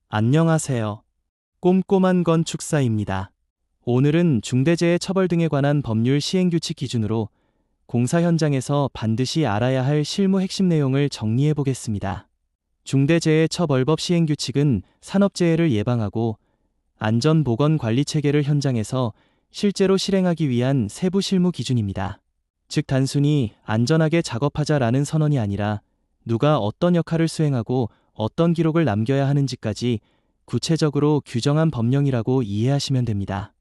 안녕하세요. 꼼꼼한 건축사입니다. 오늘은 중대재해 처벌 등에 관한 법률 시행규칙 기준으로 공사 현장에서 반드시 알아야 할 실무 핵심 내용을 정리해 보겠습니다. 중대재해 처벌법 시행규칙은 산업재해를 예방하고 안전보건관리체계를 현장에서 실제로 실행하기 위한 세부 실무 기준입니다. 즉 단순히 안전하게 작업하자라는 선언이 아니라 누가 어떤 역할을 수행하고 어떤 기록을 남겨야 하는지까지 구체적으로 규정한 법령이라고 이해하시면 됩니다.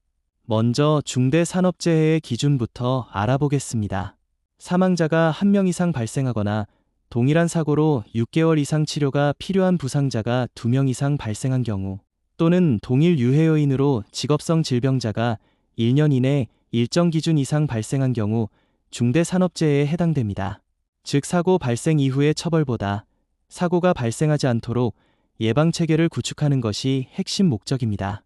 먼저 중대산업재해의 기준부터 알아보겠습니다. 사망자가 1명 이상 발생하거나 동일한 사고로 6개월 이상 치료가 필요한 부상자가 2명 이상 발생한 경우 또는 동일 유해 요인으로 직업성 질병자가 1년 이내 일정 기준 이상 발생한 경우 중대산업재해에 해당됩니다. 즉 사고 발생 이후의 처벌보다 사고가 발생하지 않도록 예방체계를 구축하는 것이 핵심 목적입니다.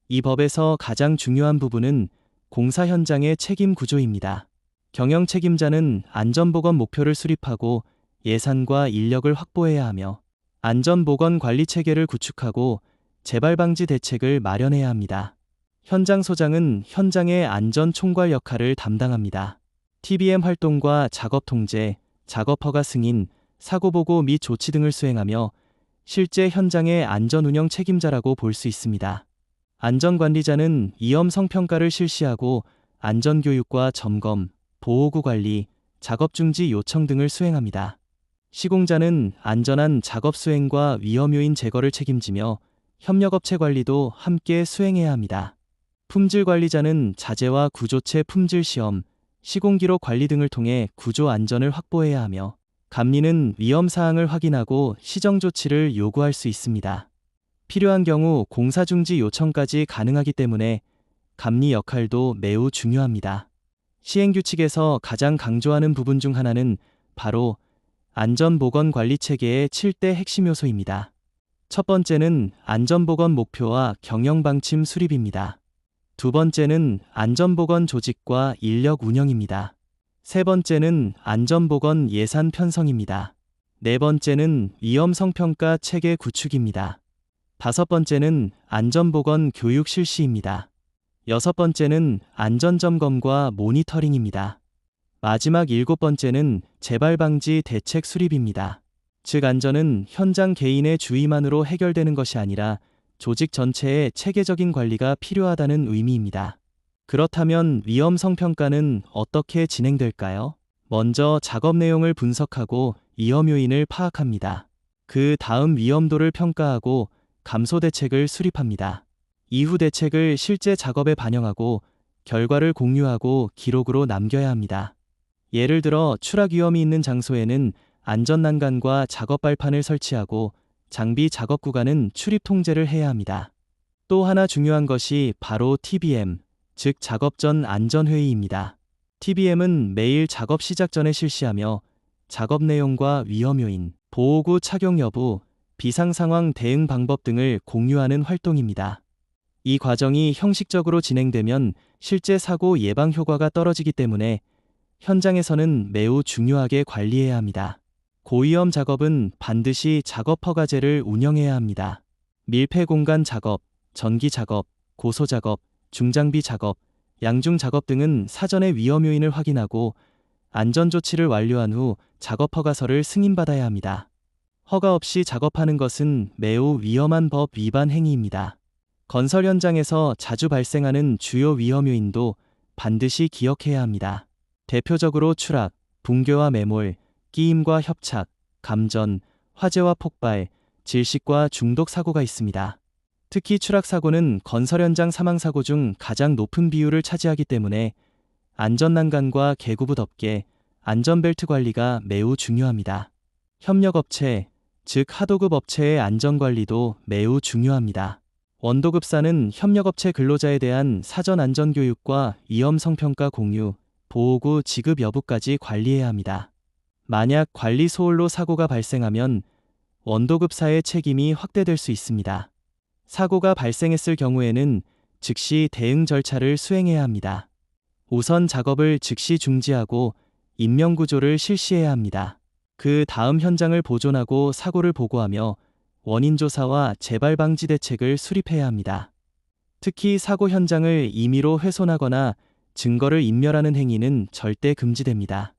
이 법에서 가장 중요한 부분은 공사 현장의 책임 구조입니다. 경영 책임자는 안전보건 목표를 수립하고 예산과 인력을 확보해야 하며 안전보건관리체계를 구축하고 재발방지 대책을 마련해야 합니다. 현장 소장은 현장의 안전총괄 역할을 담당합니다. TBM 활동과 작업 통제, 작업 허가 승인, 사고보고 및 조치 등을 수행하며 실제 현장의 안전운영 책임자라고 볼 수 있습니다. 안전관리자는 위험성평가를 실시하고 안전교육과 점검, 보호구 관리, 작업중지 요청 등을 수행합니다. 시공자는 안전한 작업 수행과 위험요인 제거를 책임지며 협력업체 관리도 함께 수행해야 합니다. 품질관리자는 자재와 구조체 품질 시험, 시공기록 관리 등을 통해 구조 안전을 확보해야 하며 감리는 위험사항을 확인하고 시정조치를 요구할 수 있습니다. 필요한 경우 공사중지 요청까지 가능하기 때문에 감리 역할도 매우 중요합니다. 시행규칙에서 가장 강조하는 부분 중 하나는 바로 안전보건관리체계의 7대 핵심 요소입니다. 첫 번째는 안전보건 목표와 경영방침 수립입니다. 두 번째는 안전보건 조직과 인력 운영입니다. 세 번째는 안전보건 예산 편성입니다. 네 번째는 위험성평가 체계 구축입니다. 다섯 번째는 안전보건 교육 실시입니다. 여섯 번째는 안전점검과 모니터링입니다. 마지막 일곱 번째는 재발방지 대책 수립입니다. 즉 안전은 현장 개인의 주의만으로 해결되는 것이 아니라 조직 전체의 체계적인 관리가 필요하다는 의미입니다. 그렇다면 위험성평가는 어떻게 진행될까요? 먼저 작업 내용을 분석하고 위험 요인을 파악합니다. 그 다음 위험도를 평가하고 감소 대책을 수립합니다. 이후 대책을 실제 작업에 반영하고 결과를 공유하고 기록으로 남겨야 합니다. 예를 들어 추락 위험이 있는 장소에는 안전난간과 작업 발판을 설치하고 장비 작업 구간은 출입 통제를 해야 합니다. 또 하나 중요한 것이 바로 TBM, 즉 작업 전 안전회의입니다. TBM은 매일 작업 시작 전에 실시하며 작업 내용과 위험 요인, 보호구 착용 여부, 비상상황 대응 방법 등을 공유하는 활동입니다. 이 과정이 형식적으로 진행되면 실제 사고 예방 효과가 떨어지기 때문에 현장에서는 매우 중요하게 관리해야 합니다. 고위험 작업은 반드시 작업 허가제를 운영해야 합니다. 밀폐 공간 작업, 전기 작업, 고소 작업, 중장비 작업, 양중 작업 등은 사전에 위험 요인을 확인하고 안전조치를 완료한 후 작업 허가서를 승인받아야 합니다. 허가 없이 작업하는 것은 매우 위험한 법 위반 행위입니다. 건설 현장에서 자주 발생하는 주요 위험 요인도 반드시 기억해야 합니다. 대표적으로 추락, 붕괴와 매몰, 끼임과 협착, 감전, 화재와 폭발, 질식과 중독 사고가 있습니다. 특히 추락 사고는 건설 현장 사망 사고 중 가장 높은 비율을 차지하기 때문에 안전난간과 개구부 덮개, 안전벨트 관리가 매우 중요합니다. 협력업체, 즉 하도급 업체의 안전관리도 매우 중요합니다. 원도급사는 협력업체 근로자에 대한 사전 안전교육과 위험성평가 공유, 보호구 지급 여부까지 관리해야 합니다. 만약 관리 소홀로 사고가 발생하면 원도급사의 책임이 확대될 수 있습니다. 사고가 발생했을 경우에는 즉시 대응 절차를 수행해야 합니다. 우선 작업을 즉시 중지하고 인명구조를 실시해야 합니다. 그 다음 현장을 보존하고 사고를 보고하며 원인 조사와 재발 방지 대책을 수립해야 합니다. 특히 사고 현장을 임의로 훼손하거나 증거를 인멸하는 행위는 절대 금지됩니다.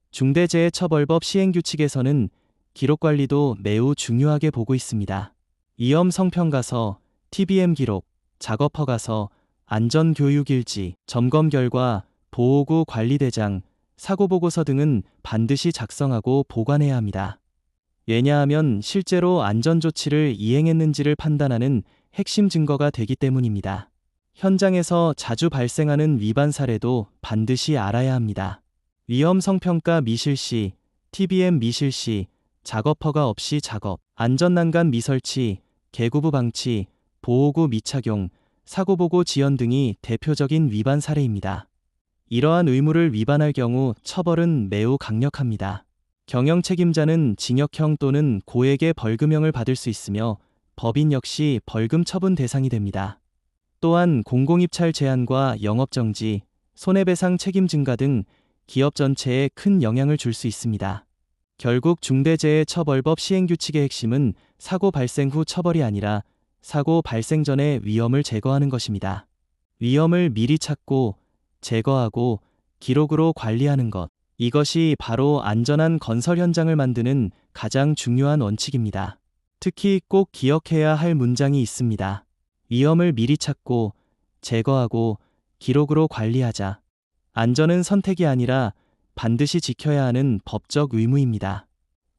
중대재해처벌법 시행규칙에서는 기록관리도 매우 중요하게 보고 있습니다. 위험 성평가서, TBM 기록, 작업 허가서, 안전교육일지, 점검 결과, 보호구 관리대장, 사고보고서 등은 반드시 작성하고 보관해야 합니다. 왜냐하면 실제로 안전조치를 이행했는지를 판단하는 핵심 증거가 되기 때문입니다. 현장에서 자주 발생하는 위반 사례도 반드시 알아야 합니다. 위험 성평가 미실시, TBM 미실시, 작업 허가 없이 작업, 안전난간 미설치, 개구부 방치, 보호구 미착용, 사고보고 지연 등이 대표적인 위반 사례입니다. 이러한 의무를 위반할 경우 처벌은 매우 강력합니다. 경영 책임자는 징역형 또는 고액의 벌금형을 받을 수 있으며 법인 역시 벌금 처분 대상이 됩니다. 또한 공공입찰 제한과 영업정지, 손해배상 책임 증가 등 기업 전체에 큰 영향을 줄 수 있습니다. 결국 중대재해처벌법 시행규칙의 핵심은 사고 발생 후 처벌이 아니라 사고 발생 전에 위험을 제거하는 것입니다. 위험을 미리 찾고 제거하고 기록으로 관리하는 것. 이것이 바로 안전한 건설 현장을 만드는 가장 중요한 원칙입니다. 특히 꼭 기억해야 할 문장이 있습니다. 위험을 미리 찾고 제거하고 기록으로 관리하자. 안전은 선택이 아니라 반드시 지켜야 하는 법적 의무입니다.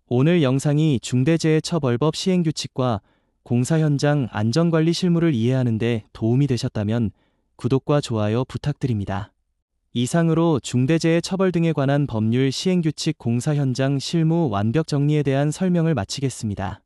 오늘 영상이 중대재해처벌법 시행규칙과 공사 현장 안전관리 실무를 이해하는 데 도움이 되셨다면 구독과 좋아요 부탁드립니다. 이상으로 중대재해처벌 등에 관한 법률 시행규칙 공사 현장 실무 완벽 정리에 대한 설명을 마치겠습니다.